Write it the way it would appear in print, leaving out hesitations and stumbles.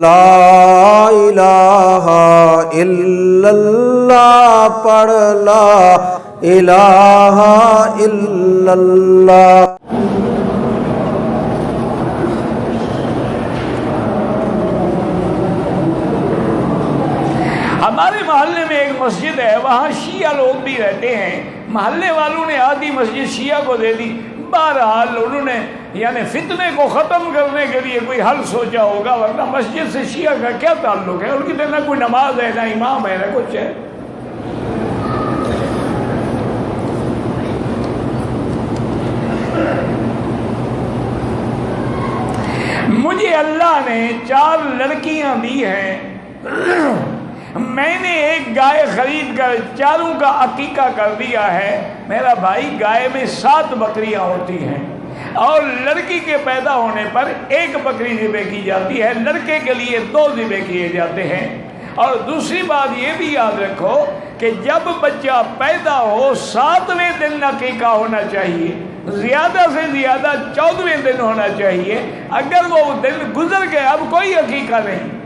لا الہ الا اللہ پڑھ لا الہ الا اللہ۔ ہمارے محلے میں ایک مسجد ہے، وہاں شیعہ لوگ بھی رہتے ہیں، محلے والوں نے آدھی مسجد شیعہ کو دے دی۔ بہرحال انہوں نے یعنی فتنے کو ختم کرنے کے لیے کوئی حل سوچا ہوگا، ورنہ مسجد سے شیعہ کا کیا تعلق ہے؟ ان کی تو نہ کوئی نماز ہے، نہ امام ہے، نہ کچھ ہے۔ مجھے اللہ نے 4 لڑکیاں دی ہیں، میں نے ایک گائے خرید کر چاروں کا عقیقہ کر دیا ہے۔ میرا بھائی، گائے میں 7 بکریاں ہوتی ہیں اور لڑکی کے پیدا ہونے پر 1 بکری ذبح کی جاتی ہے، لڑکے کے لیے 2 ذبح کیے جاتے ہیں۔ اور دوسری بات یہ بھی یاد رکھو کہ جب بچہ پیدا ہو 7ویں دن عقیقہ ہونا چاہیے، زیادہ سے زیادہ 14ویں دن ہونا چاہیے۔ اگر وہ دن گزر گئے اب کوئی عقیقہ نہیں۔